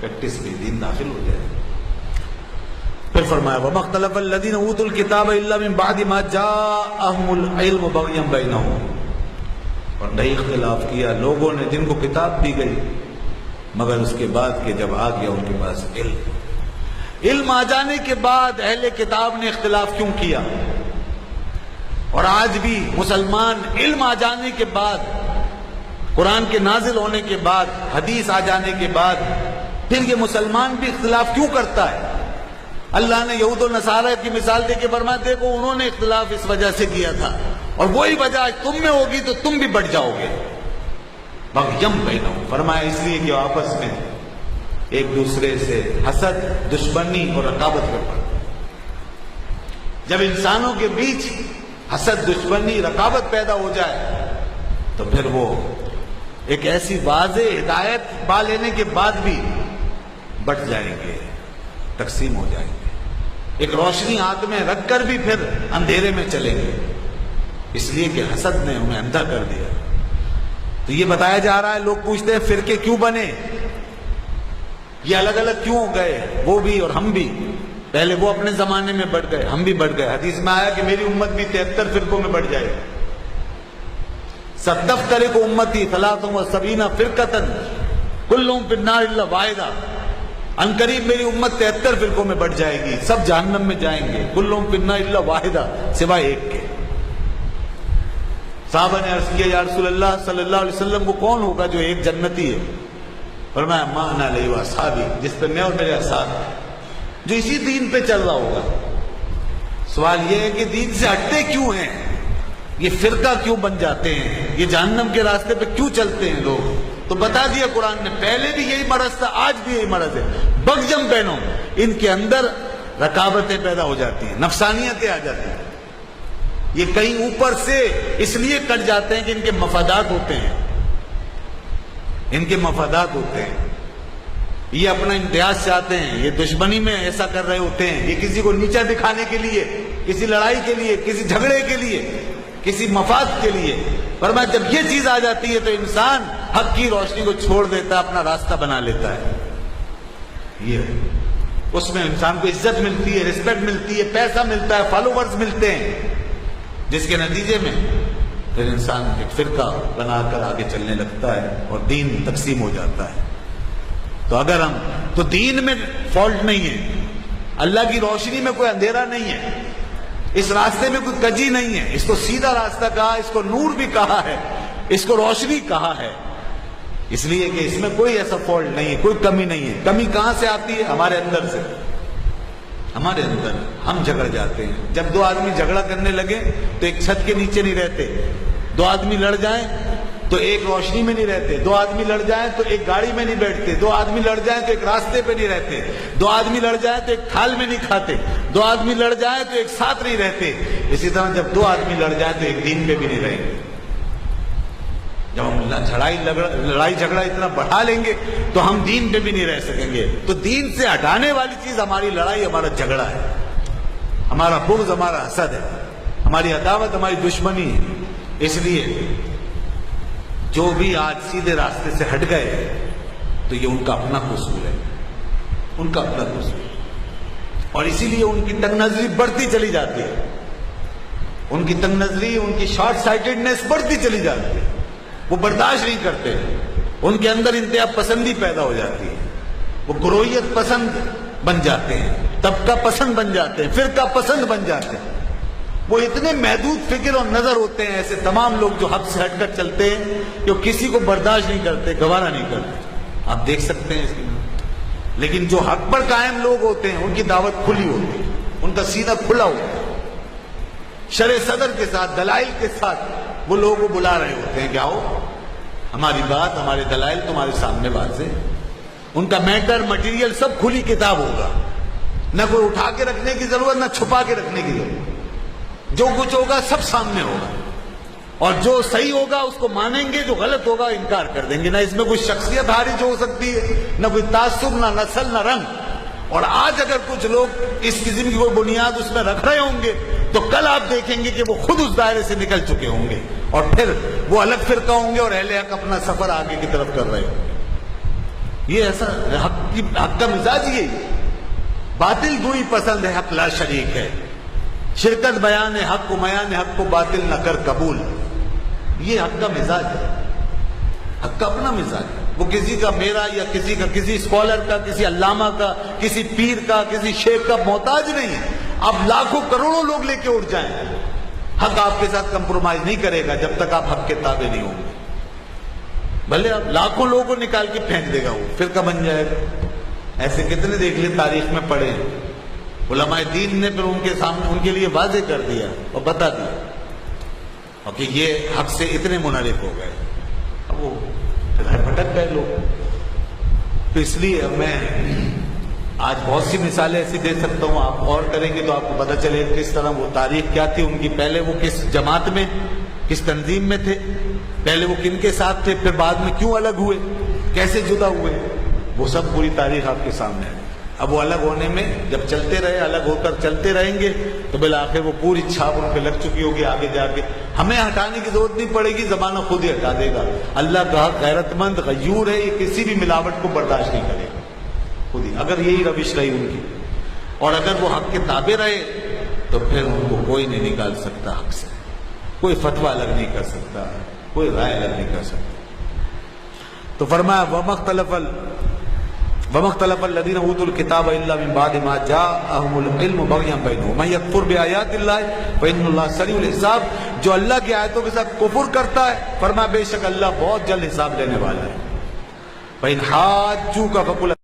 Practice بھی دین داخل ہو جائے. پھر فرمایا وَمَا اخْتَلَفَ الَّذِينَ أُوتُوا الْكِتَابَ إِلَّا مِن بَعْدِ مَا جَاءَهُمُ الْعِلْمُ بَغْيًا بَيْنَهُمْ. اور نہیں اختلاف کیا لوگوں نے جن کو کتاب دی گئی مگر اس کے بعد کہ جب آ گیا ان کے پاس علم آ جانے کے بعد اہل کتاب نے اختلاف کیوں کیا. اور آج بھی مسلمان علم آ جانے کے بعد، قرآن کے نازل ہونے کے بعد، حدیث آ جانے کے بعد پھر یہ مسلمان بھی اختلاف کیوں کرتا ہے؟ اللہ نے یہود و نصارہ کی مثال دے کے فرمایا دیکھو انہوں نے اختلاف اس وجہ سے کیا تھا اور وہی وجہ آج تم میں ہوگی تو تم بھی بڑھ جاؤ گے. بغیم بینہم، فرمایا اس لیے کہ آپس میں ایک دوسرے سے حسد، دشمنی اور رقابت کر پڑا. جب انسانوں کے بیچ حسد، دشمنی، رقابت پیدا ہو جائے تو پھر وہ ایک ایسی واضح ہدایت پا لینے کے بعد بھی بٹ جائیں گے، تقسیم ہو جائیں گے. ایک روشنی ہاتھ میں رکھ کر بھی پھر اندھیرے میں چلیں گے، اس لیے کہ حسد نے انہیں اندھا کر دیا. تو یہ بتایا جا رہا ہے، لوگ پوچھتے ہیں فرقے کیوں بنے، یہ الگ الگ کیوں ہو گئے، وہ بھی اور ہم بھی. پہلے وہ اپنے زمانے میں بڑھ گئے، ہم بھی بڑھ گئے. حدیث میں آیا کہ میری امت بھی 73 فرقوں میں بڑھ جائے گی. ستفترق امتی 73 فرقۃ کلہم فی النار الا واحدہ. ان قریب میری امت 73 فرقوں میں بڑھ جائے گی، سب جہنم میں جائیں گے. کلہم فی النار الا واحدہ، سوائے ایک کے. صحابہ نے عرض کیا یا رسول اللہ صلی اللہ علیہ وسلم وہ کون ہوگا جو ایک جنتی ہے؟ فرمایا ما انا علیہ واصحابی، جس پہ میں اور میرے اصحاب، جو اسی دین پہ چل رہا ہوگا. سوال یہ ہے کہ دین سے ہٹتے کیوں ہیں، یہ فرقہ کیوں بن جاتے ہیں، یہ جہنم کے راستے پہ کیوں چلتے ہیں لوگ؟ تو بتا دیا قرآن نے، پہلے بھی یہی مرض تھا، آج بھی یہی مرض ہے. بغیم بینہم، ان کے اندر رکاوٹیں پیدا ہو جاتی ہیں، نفسانیتیں آ جاتی ہیں. یہ کہیں اوپر سے اس لیے کٹ جاتے ہیں کہ ان کے مفادات ہوتے ہیں، ان کے مفادات ہوتے ہیں. یہ اپنا امتیاز چاہتے ہیں، یہ دشمنی میں ایسا کر رہے ہوتے ہیں، یہ کسی کو نیچا دکھانے کے لیے، کسی لڑائی کے لیے، کسی جھگڑے کے لیے، کسی مفاد کے لیے. فرمایا جب یہ چیز آ جاتی ہے تو انسان حق کی روشنی کو چھوڑ دیتا ہے، اپنا راستہ بنا لیتا ہے. یہ اس میں انسان کو عزت ملتی ہے، رسپیکٹ ملتی ہے، پیسہ ملتا ہے، فالوورز ملتے ہیں، جس کے نتیجے میں پھر انسان ایک فرقہ بنا کر آگے چلنے لگتا ہے اور دین تقسیم ہو جاتا ہے. تو اگر ہم تو دین میں فالٹ نہیں ہے، اللہ کی روشنی میں کوئی اندھیرا نہیں ہے، اس راستے میں کوئی کجی نہیں ہے. اس کو سیدھا راستہ کہا، اس کو نور بھی کہا ہے، اس کو روشنی کہا ہے، اس لیے کہ اس میں کوئی ایسا فالٹ نہیں ہے، کوئی کمی نہیں ہے. کمی کہاں سے آتی ہے؟ ہمارے اندر سے. ہمارے اندر ہم جھگڑ جاتے ہیں. جب دو آدمی جھگڑا کرنے لگے تو ایک چھت کے نیچے نہیں رہتے. دو آدمی لڑ جائیں تو ایک روشنی میں نہیں رہتے. دو آدمی لڑ جائیں تو ایک گاڑی میں نہیں بیٹھتے. دو آدمی لڑ جائیں تو ایک راستے پہ نہیں رہتے. دو آدمی لڑ جائیں تو ایک تھال میں نہیں کھاتے. دو آدمی لڑ جائیں تو ایک ساتھ نہیں رہتے. اسی طرح جب دو آدمی لڑ جائیں تو ایک دین پہ بھی نہیں رہیں گے. جب ہم لڑائی جھگڑا اتنا بڑھا لیں گے تو ہم دین پہ بھی نہیں رہ سکیں گے. تو دین سے ہٹانے والی چیز ہماری لڑائی، ہمارا جھگڑا ہے، ہمارا بغض، ہمارا حسد ہے، ہماری عداوت، ہماری دشمنی ہے. اس لیے جو بھی آج سیدھے راستے سے ہٹ گئے تو یہ ان کا اپنا قصور ہے، ان کا اپنا قصور. اور اسی لیے ان کی تنگ نظری بڑھتی چلی جاتی ہے، ان کی تنگ نظری، ان کی شارٹ سائٹڈنس بڑھتی چلی جاتی ہے. وہ برداشت نہیں کرتے، ان کے اندر انتہا پسندی پیدا ہو جاتی ہے. وہ گروہیت پسند بن جاتے ہیں، طبقہ پسند بن جاتے ہیں، فرقہ پسند بن جاتے ہیں. وہ اتنے محدود فکر اور نظر ہوتے ہیں ایسے تمام لوگ جو حق سے ہٹ کر چلتے ہیں، جو کسی کو برداشت نہیں کرتے، گوارا نہیں کرتے. آپ دیکھ سکتے ہیں اس کی. لیکن جو حق پر قائم لوگ ہوتے ہیں ان کی دعوت کھلی ہوتی ہے، ان کا سینہ کھلا ہوتا ہے. شرع صدر کے ساتھ، دلائل کے ساتھ وہ لوگوں کو بلا رہے ہوتے ہیں کہ آؤ ہماری بات، ہمارے دلائل تمہارے سامنے واضح. ان کا میٹر، مٹیریل سب کھلی کتاب ہوگا، نہ کوئی اٹھا کے رکھنے کی ضرورت، نہ چھپا کے رکھنے کی ضرورت. جو کچھ ہوگا سب سامنے ہوگا، اور جو صحیح ہوگا اس کو مانیں گے، جو غلط ہوگا انکار کر دیں گے. نہ اس میں کوئی شخصیت حارج ہو سکتی ہے، نہ کوئی تعصب، نہ نسل، نہ رنگ. اور آج اگر کچھ لوگ اس قسم کی کوئی بنیاد اس میں رکھ رہے ہوں گے تو کل آپ دیکھیں گے کہ وہ خود اس دائرے سے نکل چکے ہوں گے اور پھر وہ الگ فرقہ ہوں گے اور اہل حق اپنا سفر آگے کی طرف کر رہے ہوں گے. یہ ایسا حق کا مزاج یہی ہے. باطل گوئی پسند ہے، حق لا شریک ہے. شرکت بیان حق کو، میان حق کو باطل نہ کر قبول. یہ حق کا مزاج ہے، حق کا اپنا مزاج ہے. وہ کسی کا، میرا یا کسی کا، کسی اسکالر کا، کسی علامہ کا، کسی پیر کا، کسی شیخ کا محتاج نہیں ہے. اب لاکھوں کروڑوں لوگ لے کے اٹھ جائیں، حق آپ کے ساتھ کمپرومائز نہیں کرے گا جب تک آپ حق کے تابع نہیں ہوں گے. بھلے آپ لاکھوں لوگوں کو نکال کے پھینک دے گا، وہ فرقہ بن جائے گا. ایسے کتنے دیکھ لیں، تاریخ میں پڑھے. علماء دین نے پھر ان کے سامنے ان کے لیے واضح کر دیا اور بتا دیا، اور کہ یہ حق سے اتنے منحرف ہو گئے. اب وہ بھٹک گئے لوگ. تو اس لیے میں آج بہت سی مثالیں ایسی دے سکتا ہوں. آپ غور کریں گے تو آپ کو پتہ چلے کس طرح وہ تاریخ کیا تھی ان کی. پہلے وہ کس جماعت میں، کس تنظیم میں تھے، پہلے وہ کن کے ساتھ تھے، پھر بعد میں کیوں الگ ہوئے، کیسے جدا ہوئے. وہ سب پوری تاریخ آپ کے سامنے ہے. اب وہ الگ ہونے میں جب چلتے رہے، الگ ہو کر چلتے رہیں گے تو بالآخر وہ پوری چھاپ ان پہ لگ چکی ہوگی. آگے جا کے ہمیں ہٹانے کی ضرورت نہیں پڑے گی، زمانہ خود ہی ہٹا دے گا. اللہ کا غیرت مند غیور ہے، یہ کسی بھی ملاوٹ کو برداشت نہیں کرے گا خود ہی. اگر یہی روش رہی ان کی، اور اگر وہ حق کے تابع رہے تو پھر ان کو کوئی نہیں نکال سکتا حق سے. کوئی فتویٰ الگ نہیں کر سکتا، کوئی رائے الگ نہیں کر سکتا. تو فرمایا وَمَخْتَلَفَ الَّذِينَ أُوتُوا الْكِتَابَ إِلَّا مِن بَعْدِ مَا جَاءَهُمُ الْعِلْمُ بَغْيًا بَيْنَهُمْ وَمَن يَكْفُرْ بِآيَاتِ اللَّهِ فَإِنَّ اللَّهَ سَرِيعُ الْحِسَابِ. جو اللہ کی آیتوں کے ساتھ کفر کرتا ہے، فرمایا بے شک اللہ بہت جلد حساب لینے والا ہے. فَإِنْ حَاجُّوكَ فَقُلْ